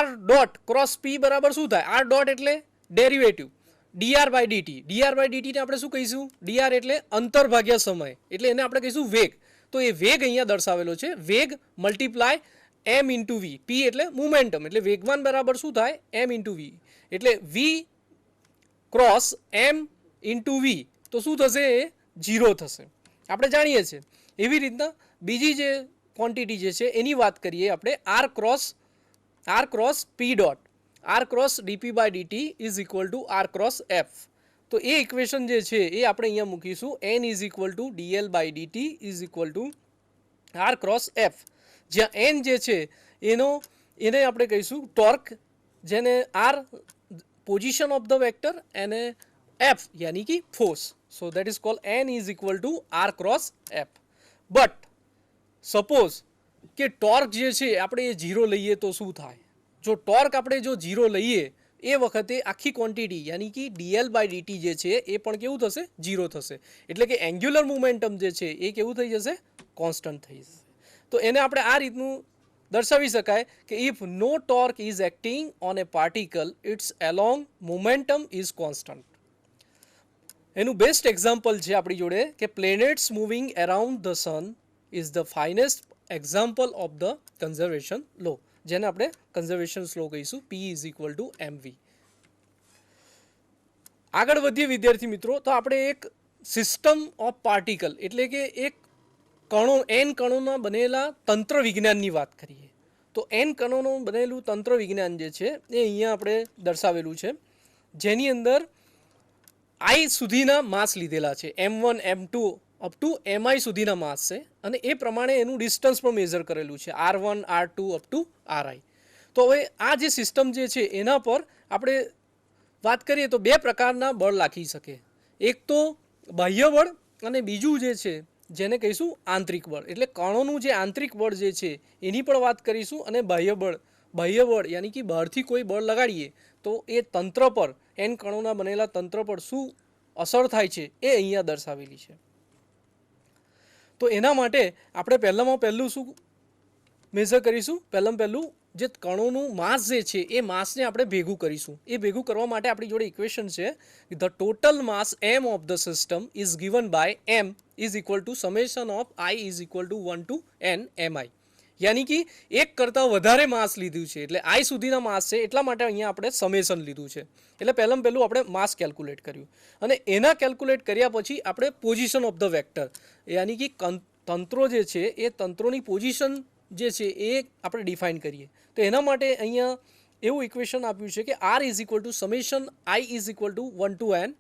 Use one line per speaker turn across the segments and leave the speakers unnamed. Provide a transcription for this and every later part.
R dot cross પી બરાબર શું થાય? આર ડોટ એટલે derivative dr by dt. dr by dt ને આપણે શું કહીશું? dr એટલે અંતર ભાગ્યા સમય, એટલે એને આપણે કહીશું વેગ. તો એ વેગ અહીંયા દર્શાવેલો છે, વેગ multiply m into v. P એટલે મોમેન્ટમ, એટલે વેગમાન બરાબર શું થાય? m into v. એટલે v cross m into v તો શું થશે? એ 0 થશે, આપણે જાણીએ છીએ. એવી રીતના બીજી જે ક્વોન્ટિટી જે છે એની વાત કરીએ આપણે, r cross p dot, r cross dp by dt is equal to r cross f. તો એ ઇક્વેશન જે છે એ આપણે અહીંયા મૂકીશું, n is equal to dl by dt is equal to r cross f. જ્યાં એન જે છે એને આપણે કહીશું ટોર્ક, જેને r position of the vector, અને એફ યાની કે force. So that is called n is equal to r cross F. But suppose કે ટોર્ક જે છે આપણે એ 0 લઈએ તો શું થાય? જો ટોર્ક આપણે જો 0 લઈએ એ વખતે આખી ક્વોન્ટિટી યાની કે ડીએલ બાય ડીટી જે છે એ પણ કેવું થશે? 0 થશે. એટલે કે એન્ગ્યુલર મોમેન્ટમ જે છે એ કેવું થઈ જશે? કોન્સ્ટન્ટ થઈ જશે. તો એને આપણે આ રીતનું દર્શાવી શકાય કે if no torque is acting on a particle, its along momentum is constant. એનું બેસ્ટ એક્ઝામ્પલ છે આપણી જોડે કે planets moving around the sun is the finest example of the conservation law, જેને આપણે કન્ઝર્વેશન લો કહીશું. P is equal to MV. આગળ વધીએ વિદ્યાર્થી મિત્રો, તો આપણે એક સિસ્ટમ ઓફ પાર્ટિકલ એટલે કે એક કણો, એન કણોના બનેલા તંત્ર વિજ્ઞાનની વાત કરીએ. તો એન કણોનું બનેલું તંત્ર વિજ્ઞાન જે છે એ અહીંયા આપણે દર્શાવેલું છે, જેની અંદર આઈ સુધીના માસ લીધેલા છે, M1 M2 up to MI સુધીના માસ છે, અને એ પ્રમાણે એનું ડિસ્ટન્સ પણ મેઝર કરેલું છે, R1 R2 up to RI. તો હવે આ જે સિસ્ટમ જે છે એના પર આપણે વાત કરીએ તો બે પ્રકારના બળ લાગી શકે. એક તો બાહ્ય બળ, અને બીજું જે છે જેને કહીશું આંતરિક બળ. એટલે કણોનું જે આંતરિક બળ જે છે એની પણ વાત કરીશું, અને બાહ્ય બળ યાની કે બહારથી કોઈ બળ લગાડીએ તો એ તંત્ર પર, એન કણોના બનેલા તંત્ર પર શું અસર થાય છે એ અહીંયા દર્શાવેલી છે. તો એના માટે આપણે પહેલું શું મેઝર કરીશું? પહેલું જે કણોનું માસ જે છે એ માસને આપણે ભેગું કરીશું. એ ભેગું કરવા માટે આપણી જોડે ઇક્વેશન છે, the total mass m of the system is given by m is equal to summation of i is equal to 1 to n mi. યાની કે એક કરતાં વધારે માસ લીધું છે, એટલે i સુધીના માસ છે એટલા માટે અહીંયા આપણે સમેશન લીધું છે. એટલે પહેલું આપણે માસ કેલ્ક્યુલેટ કર્યું, અને એના કેલ્ક્યુલેટ કર્યા પછી આપણે પોઝિશન ઓફ ધ વેક્ટર યાની કે તંત્રો જે છે એ તંત્રોની પોઝિશન જે છે એ આપણે ડિફાઇન કરીએ. તો એના માટે અહીંયા એવું ઇક્વેશન આપ્યું છે કે r is equal to summation i is equal to 1 to n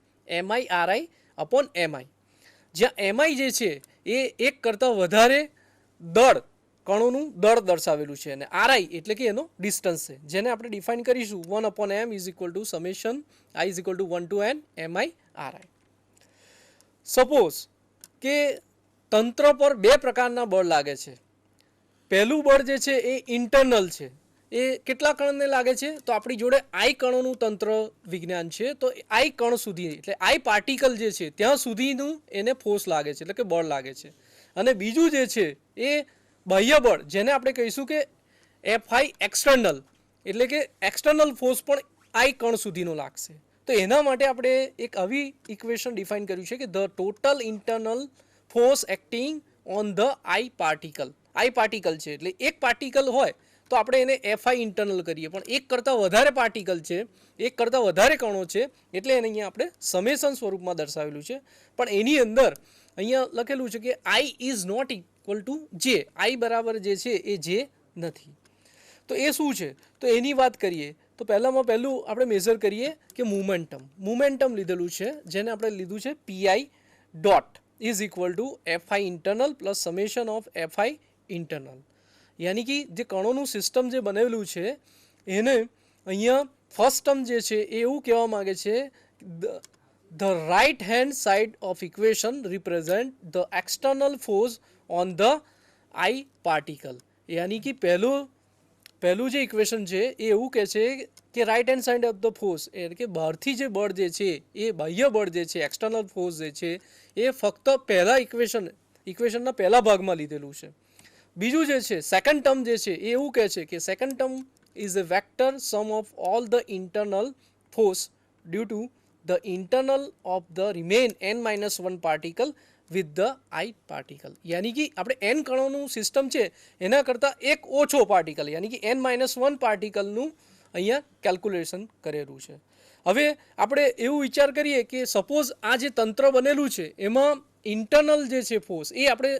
mi ri upon mi. જ્યાં mi જે છે એ એક કરતાં વધારે દળ, કણોનું દળ દર્શાવેલું છે, અને ri એટલે કે એનો ડિસ્ટન્સ છે, જેને આપણે ડિફાઇન કરીશું 1 upon m is equal to summation i is equal to 1 to n mi ri. Suppose કે તંત્ર પર બે પ્રકારના બળ લાગે છે. પહેલું બળ જે છે એ ઇન્ટરનલ છે. એ કેટલા કણને લાગે છે? તો આપણી જોડે આઈ કણોનું તંત્ર વિજ્ઞાન છે, તો આઈ કણ સુધી એટલે આઈ પાર્ટિકલ જે છે ત્યાં સુધીનું એને ફોર્સ લાગે છે, એટલે કે બળ લાગે છે. અને બીજું જે છે એ બાહ્ય બળ, જેને આપણે કહીશું કે FI એક્સટર્નલ, એટલે કે એક્સટર્નલ ફોર્સ પણ આઈ કણ સુધીનો લાગશે. તો એના માટે આપણે એક આવી ઇક્વેશન ડિફાઇન કર્યું છે કે the total internal force acting on the I particle. I particle છે એટલે એક પાર્ટિકલ હોય તો આપણે એને FI ઇન્ટરનલ કરીએ, પણ એક કરતાં વધારે પાર્ટિકલ છે, એક કરતાં વધારે કણો છે, એટલે એને અહીંયા આપણે સમેશન સ્વરૂપમાં દર્શાવેલું છે. પણ એની અંદર અહીંયા લખેલું છે કે I is not equal to J, I બરાબર જે છે એ જે નથી. તો એ શું છે? તો એની વાત કરીએ તો પહેલું આપણે મેઝર કરીએ કે મોમેન્ટમ લીધેલું છે, જેને આપણે લીધું છે PI dot is equal to FI internal plus summation of FI internal. યાની કે જે કણોનું સિસ્ટમ જે બનેલું છે એને અહીંયા ફર્સ્ટ ટર્મ જે છે એ એવું કહેવા માગે છે, the right hand side of equation represent the external force on the I particle. યાની કે પહેલું જે ઇક્વેશન છે એ એવું કહે છે કે right hand side of the force એટલે કે બહારથી જે બળ જે છે એ બાહ્ય બળ જે છે, એક્સટર્નલ ફોર્સ જે છે એ ફક્ત પહેલા ઇક્વેશનના પહેલા ભાગમાં લીધેલું છે. બીજું જે છે સેકન્ડ ટર્મ જે છે એ એવું કહે છે કે second term is a vector sum of all the internal force due to the internal of the remain n-1 particle with the I particle. यानी कि આપણે n કણોનું સિસ્ટમ છે એના કરતાં એક ઓછો પાર્ટિકલ यानी कि n-1 પાર્ટિકલનું અહીંયા કેલ્ક્યુલેશન કરેલું છે. હવે આપણે એવું વિચાર કરીએ કે સપોઝ આ જે તંત્ર બનેલું છે એમાં ઇન્ટરનલ જે છે ફોર્સ એ આપણે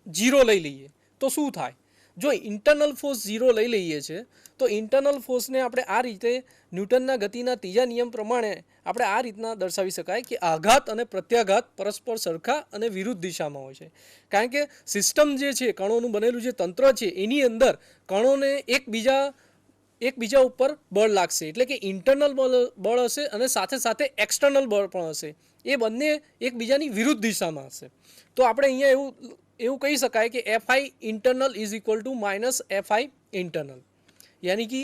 0 લઈ લઈએ તો શું થાય? જો ઇન્ટરનલ ફોર્સ 0 લઈ લઈએ છે તો ઇન્ટરનલ ફોર્સને આપણે આ રીતે ન્યૂટનના ગતિના ત્રીજા નિયમ પ્રમાણે આપણે આ રીતના દર્શાવી શકાય કે આઘાત અને પ્રત્યાઘાત પરસ્પર સરખા અને વિરુદ્ધ દિશામાં હોય છે. કારણ કે સિસ્ટમ જે છે કણોનું બનેલું જે તંત્ર છે એની અંદર કણોને એકબીજા ઉપર બળ લાગશે એટલે કે ઇન્ટરનલ બળ હશે અને સાથે સાથે એક્સટર્નલ બળ પણ હશે. એ બંને એકબીજાની વિરુદ્ધ દિશામાં હશે. તો આપણે અહીંયા એવું કહી શકાય કે F I internal is equal to minus F I internal યાની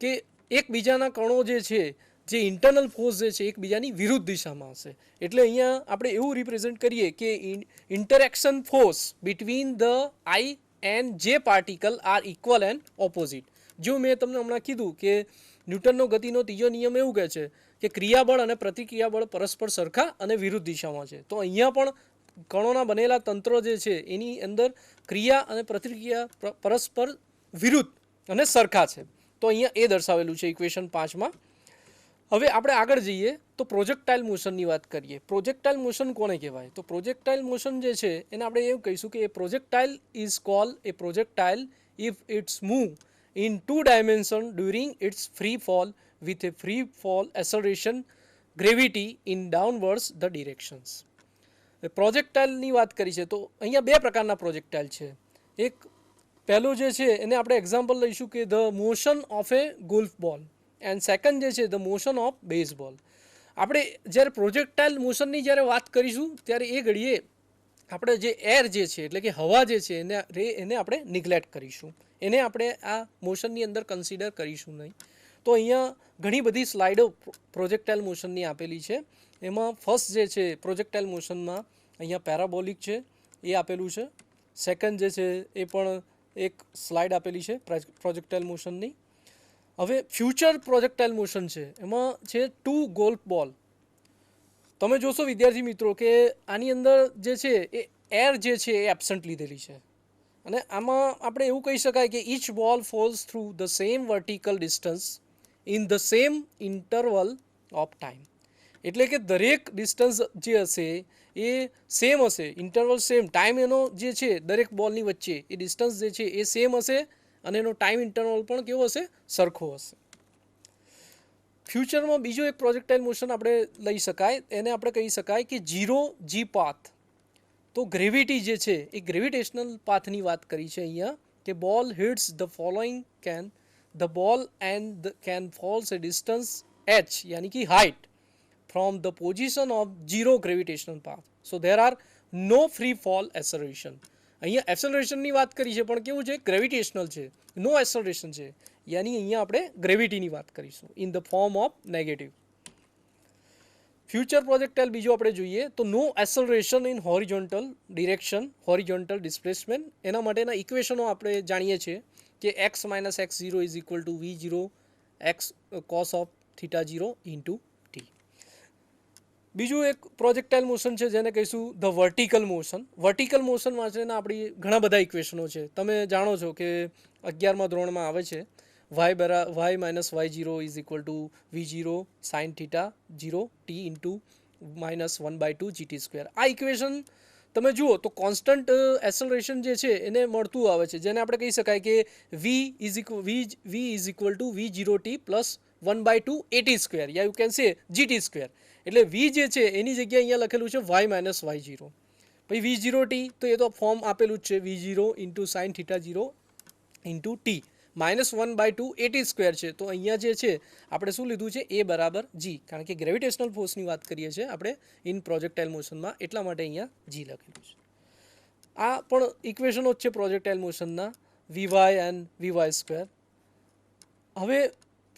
કે એકબીજાના કણો જે છે જે ઇન્ટરનલ ફોર્સ જે છે એકબીજાની વિરુદ્ધ દિશામાં હશે. એટલે અહીંયા આપણે એવું રિપ્રેઝેન્ટ કરીએ કે interaction force between the I and J particle are equal and opposite. જો મેં તમને હમણાં કીધું કે ન્યૂટનનો ગતિનો ત્રીજો નિયમ એવું કહે છે કે ક્રિયાબળ અને પ્રતિક્રિયાબળ પરસ્પર સરખા અને વિરુદ્ધ દિશામાં છે. તો અહીંયા પણ કણોના બનેલા તંત્રો જે છે એની અંદર ક્રિયા અને પ્રતિક્રિયા પરસ્પર વિરુદ્ધ અને સરખા છે. તો અહીંયા એ દર્શાવેલું છે ઇક્વેશન 5માં. હવે આપણે આગળ જઈએ તો પ્રોજેક્ટાઇલ મોશનની વાત કરીએ. પ્રોજેક્ટાઇલ મોશન કોને કહેવાય? તો પ્રોજેક્ટાઇલ મોશન જે છે એને આપણે એવું કહીશું કે a projectile is call a projectile if its move in 2 dimensions during its free fall with a free fall acceleration gravity in downwards the directions. પ્રોજેક્ટાઇલની વાત કરી છે તો અહીંયા બે પ્રકારના પ્રોજેક્ટાઇલ છે. એક પહેલું જે છે એને આપણે એક્ઝામ્પલ લઈશું કે the motion of A golf બોલ એન્ડ સેકન્ડ જે છે ધ મોશન ઓફ બેઝબોલ. આપણે જ્યારે પ્રોજેક્ટાઇલ મોશનની જ્યારે વાત કરીશું ત્યારે એ ઘડીએ આપણે જે એર જે છે એટલે કે હવા જે છે એને આપણે નિગ્લેક્ટ કરીશું. એને આપણે આ મોશનની અંદર કન્સિડર કરીશું નહીં. તો અહીંયા ઘણી બધી સ્લાઇડો પ્રોજેક્ટાઇલ મોશનની આપેલી છે. એમાં ફર્સ્ટ જે છે પ્રોજેક્ટાઇલ મોશનમાં અહીંયા પેરાબોલિક છે એ આપેલું છે. સેકન્ડ જે છે એ પણ એક સ્લાઇડ આપેલી છે પ્રોજેક્ટાઇલ મોશનની. હવે ફ્યુચર પ્રોજેક્ટાઇલ મોશન છે એમાં છે 2 ગોલ્ફ બોલ. તમે જોશો વિદ્યાર્થી મિત્રો કે આની અંદર જે છે એ એર જે છે એ એબસન્ટ લીધેલી છે અને આમાં આપણે એવું કહી શકાય કે each ball falls through the same vertical distance in the same interval of time. એટલે કે દરેક ડિસ્ટન્સ જે હશે એ સેમ હશે, ઇન્ટરવલ સેમ, ટાઈમ એનો જે છે દરેક બોલની વચ્ચે એ ડિસ્ટન્સ જે છે એ સેમ હશે અને એનો ટાઈમ ઇન્ટરવલ પણ કેવો હશે? સરખો હશે. ફ્યુચરમાં બીજો એક પ્રોજેક્ટાઇલ મોશન આપણે લઈ શકાય એને આપણે કહી શકાય કે 0G પાથ. તો ગ્રેવિટી જે છે એ ગ્રેવિટેશનલ પાથની વાત કરી છે અહીંયા કે ball hits the following the ball and can falls a distance h यानी कि height from the position of zero gravitational path. So there are no free fall acceleration. અહીંયા એક્સેલરેશનની વાત કરી છે પણ કેવું છે? ગ્રેવિટેશનલ છે, નો એક્સેલરેશન છે. यानी અહીંયા આપણે ગ્રેવિટીની વાત કરીશું in the form of negative. Future projectile બીજો આપણે જોઈએ તો no acceleration in horizontal direction, horizontal displacement. એના માટેના ઇક્વેશનો આપણે જાણીએ છીએ કે x minus x0 is equal to v0 x cos of θ0 into t. બીજું એક પ્રોજેક્ટાઇલ મોશન છે જેને કહીશું the vertical motion. Vertical motion માટેના આપણી ઘણા બધા ઇક્વેશનો છે. તમે જાણો છો કે 11મા ધોરણમાં આવે છે y minus y0 is equal to v0 sin theta 0 t into minus 1/2 gt square. આ ઇક્વેશન તમે જુઓ તો કોન્સ્ટન્ટ એક્સેલરેશન જે છે એને મળતું આવે છે જેને આપણે કહી શકાય કે v is equal to v0t plus 1/2 at square या you can say gt square. એટલે v જે છે એની જગ્યાએ અહીંયા લખેલું છે y minus y0. પછી v0t તો એ તો ફોર્મ આપેલું જ છે v0 into sin theta 0 into t -1/2 at square છે. તો અહીંયા જે છે આપણે શું લીધું છે? a બરાબર g, કારણ કે ગ્રેવિટેશનલ ફોર્સની વાત કરીએ છીએ આપણે ઇન પ્રોજેક્ટાઇલ મોશનમાં એટલા માટે અહીંયા g લખેલું છે. આ પણ ઇક્વેશનો જ છે પ્રોજેક્ટાઇલ મોશનના vy એન્ડ vy સ્ક્વેર. હવે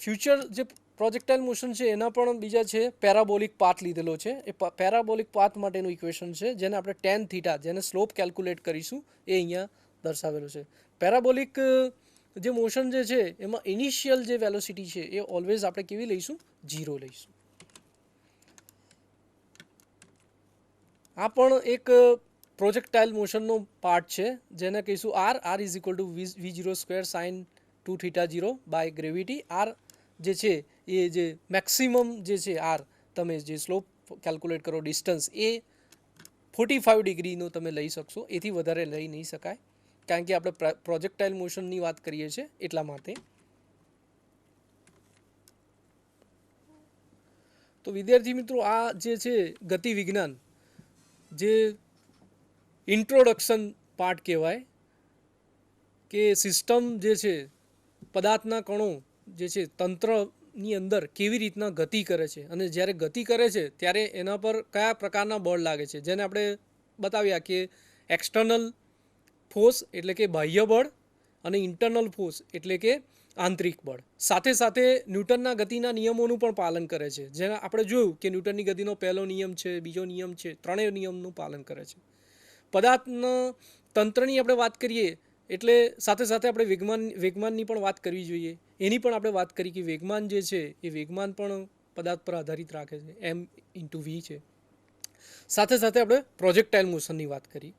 ફ્યુચર જે પ્રોજેક્ટાઇલ મોશન છે એના પણ બીજા છે પેરાબોલિક પાથ લીધેલો છે. એ પેરાબોલિક પાથ માટેનું ઇક્વેશન છે જેને આપણે tan થીટા જેને સ્લોપ કેલ્ક્યુલેટ કરીશું એ અહીંયા દર્શાવેલું છે. પેરાબોલિક જે મોશન જે છે એમાં ઇનિશિયલ જે વેલોસિટી છે એ ઓલવેઝ આપણે કેવી લઈશું? 0 લઈશું. આ પણ એક પ્રોજેક્ટાઇલ મોશનનો પાર્ટ છે જેને કહીશું R. R is equal to v0 square sine 2θ0 by gravity. R જે છે એ જે મેક્સિમમ જે છે આર, તમે જે સ્લોપ કેલ્ક્યુલેટ કરો ડિસ્ટન્સ, એ 45 ડિગ્રીનો તમે લઈ શકશો, એથી વધારે લઈ નહીં શકાય, કારણ કે આપણે પ્રોજેક્ટાઇલ મોશનની વાત કરીએ છીએ એટલા માટે. તો વિદ્યાર્થી મિત્રો, આ જે છે ગતિ વિજ્ઞાન જે ઇન્ટ્રોડક્શન પાર્ટ કહેવાય, કે સિસ્ટમ જે છે પદાર્થના કણો જે છે તંત્રની અંદર કેવી રીતના ગતિ કરે છે, અને જ્યારે ગતિ કરે છે ત્યારે એના પર કયા પ્રકારના બળ લાગે છે, જેને આપણે બતાવ્યા કે એક્સટર્નલ ફોર્સ એટલે કે બાહ્ય બળ અને ઇન્ટરનલ ફોર્સ એટલે કે આંતરિક બળ. સાથે સાથે ન્યૂટનના ગતિના નિયમોનું પણ પાલન કરે છે. જેને આપણે જોયું કે ન્યૂટનની ગતિનો પહેલો નિયમ છે, બીજો નિયમ છે, ત્રણેય નિયમનું પાલન કરે છે. પદાર્થના તંત્રની આપણે વાત કરીએ એટલે સાથે સાથે આપણે વેગમાનની પણ વાત કરવી જોઈએ. એની પણ આપણે વાત કરી કે વેગમાન જે છે એ વેગમાન પણ પદાર્થ પર આધારિત રાખે છે, m/v છે. સાથે સાથે આપણે પ્રોજેક્ટાઇલ મોશનની વાત કરી.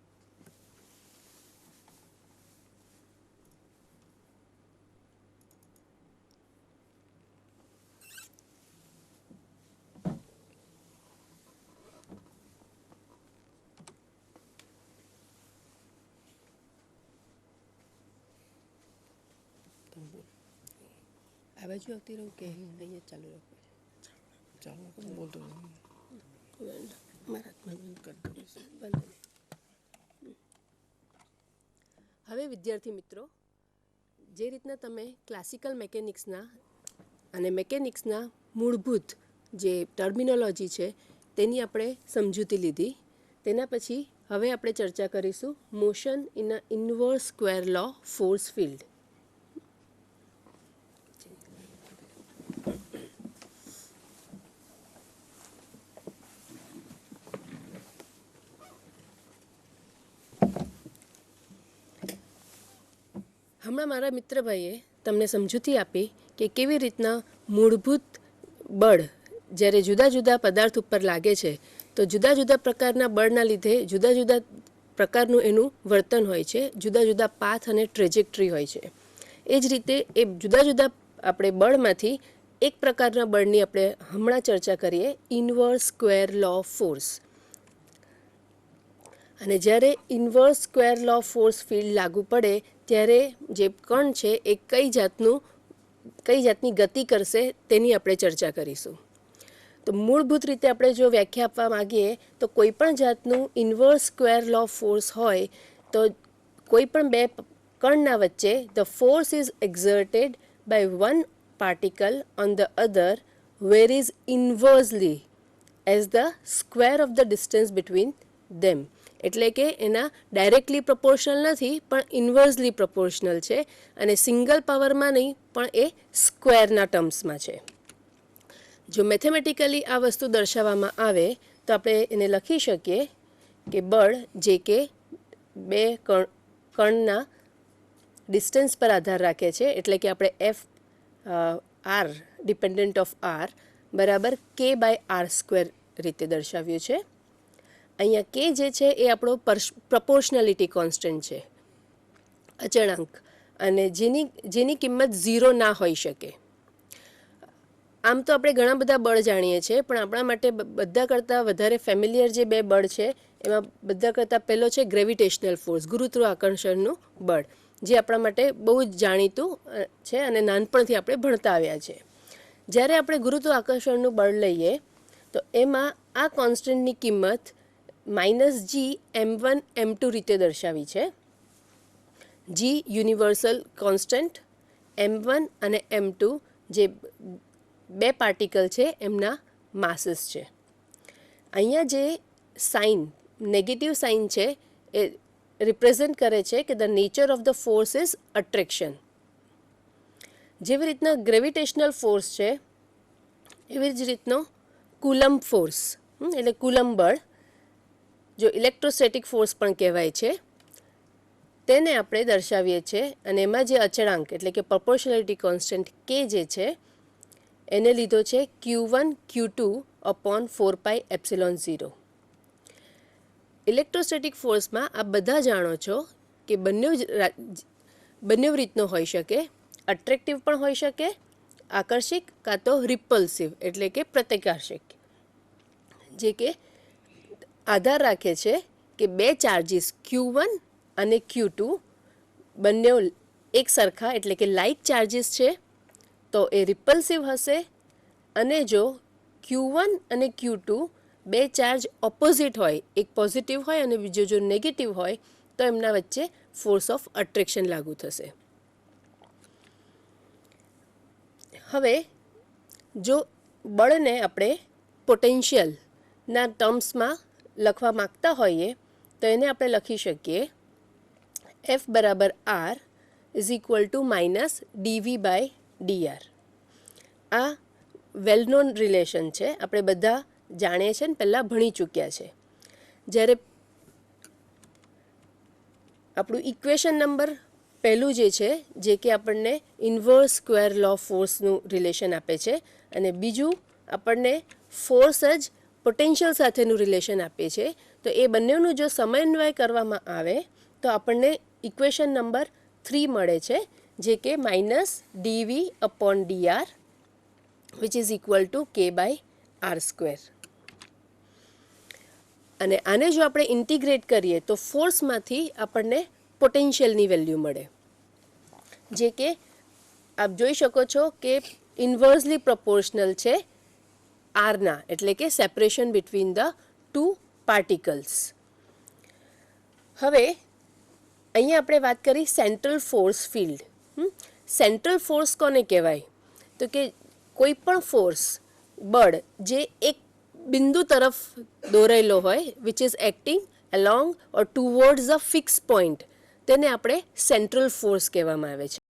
આ બાજુ આવતી રહું કે અહીંયા ચાલુ રાખવું?
ચાલો બોલતો
મારા હાથમાં બંધ. હવે વિદ્યાર્થી મિત્રો, જે રીતના તમે ક્લાસિકલ મેકેનિક્સના અને મેકેનિક્સના મૂળભૂત જે ટર્મિનોલોજી છે તેની આપણે સમજૂતી લીધી, તેના પછી હવે આપણે ચર્ચા કરીશું motion in a inverse square law force field. હમણાં મારા મિત્રભાઈએ તમને સમજૂતી આપી કે કેવી રીતના મૂળભૂત બળ જ્યારે જુદા જુદા પદાર્થ ઉપર લાગે છે તો જુદા જુદા પ્રકારના બળના લીધે જુદા જુદા પ્રકારનું એનું વર્તન હોય છે, જુદા જુદા પાથ અને ટ્રેજેક્ટરી હોય છે. એ જ રીતે એ જુદા જુદા આપણે બળમાંથી એક પ્રકારના બળની આપણે હમણાં ચર્ચા કરીએ, ઇન્વર્સ સ્ક્વેર લો ફોર્સ. અને જ્યારે inverse square law force field લાગુ પડે ત્યારે જે કણ છે એ કઈ જાતની ગતિ કરશે તેની આપણે ચર્ચા કરીશું. તો મૂળભૂત રીતે આપણે જો વ્યાખ્યા આપવા માગીએ તો કોઈ પણ જાતનું ઇન્વર્સ સ્ક્વેર લો ફોર્સ હોય તો કોઈ પણ બે કણના વચ્ચે the force is exerted by one particle on the other where is inversely as the square of the distance between them. એટલે કે એના ડાયરેક્ટલી પ્રપોર્શનલ નથી પણ ઇન્વર્સલી પ્રપોર્શનલ છે, અને સિંગલ પાવરમાં નહીં પણ એ સ્ક્વેરના ટર્મ્સમાં છે. જો મેથેમેટિકલી આ વસ્તુ દર્શાવવામાં આવે તો આપણે એને લખી શકીએ કે બળ જે કે બે કણના ડિસ્ટન્સ પર આધાર રાખે છે, એટલે કે આપણે F R dependent of R બરાબર કે બાય આર સ્ક્વેર રીતે દર્શાવ્યું છે. અહીંયા કે જે છે એ આપણો પ્રપોર્શનાલિટી કોન્સ્ટન્ટ છે, અચળાંક, અને જેની કિંમત 0 ના હોઈ શકે. આમ તો આપણે ઘણા બધા બળ જાણીએ છીએ, પણ આપણા માટે બધા કરતાં વધારે ફેમિલિયર જે બે બળ છે એમાં બધા કરતાં પહેલો છે ગ્રેવિટેશનલ ફોર્સ, ગુરુત્વાકર્ષણનું બળ, જે આપણા માટે બહુ જ જાણીતું છે અને નાનપણથી આપણે ભણતા આવ્યા છે. જ્યારે આપણે ગુરુત્વાકર્ષણનું બળ લઈએ તો એમાં આ કોન્સ્ટન્ટની કિંમત -g m1 m2 રીતે દર્શાવી છે. g યુનિવર્સલ કોન્સ્ટન્ટ, m1 અને m2 જે બે પાર્ટિકલ છે એમના માસીસ છે. અહીંયા જે સાઇન નેગેટિવ સાઇન છે એ રિપ્રેઝેન્ટ કરે છે કે the nature of the force is attraction. જેવી રીતના ગ્રેવિટેશનલ ફોર્સ છે એવી જ રીતનો કુલમ્બ ફોર્સ એટલે કુલમ્બ બળ, જો ઇલેક્ટ્રોસ્ટેટિક ફોર્સ પણ કહેવાય છે, તેને આપણે દર્શાવીએ છીએ અને એમાં જે અચળાંક એટલે કે પ્રોપોર્શનાલિટી કોન્સ્ટન્ટ કે જે છે એને લીધો છે Q1 Q2 અપોન 4πε0. ઇલેક્ટ્રોસ્ટેટિક ફોર્સમાં આ બધા જાણો છો કે બંને રીતનો હોઈ શકે, અટ્રેક્ટિવ પણ હોઈ શકે, આકર્ષિક કાં તો રિપલ્સિવ એટલે કે પ્રતિકર્ષક, જે કે આધાર રાખે છે કે બે ચાર્જીસ Q1 અને Q2 બંને એક સરખા એટલે કે લાઇક ચાર્જીસ છે તો એ રિપલ્સિવ હશે, અને જો Q1 અને Q2 બે ચાર્જ ઓપોઝિટ હોય, એક પોઝિટિવ હોય અને બીજો જો નેગેટિવ હોય તો એમના વચ્ચે ફોર્સ ઓફ અટ્રેક્શન લાગુ થશે. હવે જો બળને આપણે પોટેન્શિયલના ટર્મ્સમાં લખવા માગતા હોઈએ તો એને આપણે લખી શકીએ F બરાબર R is equal to minus dV/dr. આ વેલ નોન રિલેશન છે, આપણે બધા જાણીએ છીએ ને પહેલાં ભણી ચૂક્યા છે. જ્યારે આપણું ઇક્વેશન નંબર પહેલું જે છે જે કે આપણને ઇન્વર્સ સ્ક્વેર લો ફોર્સનું રિલેશન આપે છે, અને બીજું આપણને ફોર્સ જ પોટેન્શિયલ સાથેનું રિલેશન આપે છે, તો એ બંનેનું જો સમન્વય કરવામાં આવે તો આપણને ઇક્વેશન નંબર 3 મળે છે, જે કે minus dV/dr which is equal two k/r². અને આને જો આપણે ઇન્ટિગ્રેટ કરીએ તો ફોર્સમાંથી આપણને પોટેન્શિયલની વેલ્યુ મળે, જે કે આપ જોઈ શકો છો કે ઇન્વર્સલી પ્રોપોર્શનલ છે આરના, એટલે કે separation between the two particles. હવે અહીંયા આપણે વાત કરી central force field. Central force કોને કહેવાય? તો કે કોઈ પણ ફોર્સ, બળ જે એક બિંદુ તરફ દોરેલો હોય, which is acting along or towards a fix point, તેને આપણે સેન્ટ્રલ ફોર્સ કહેવામાં આવે છે.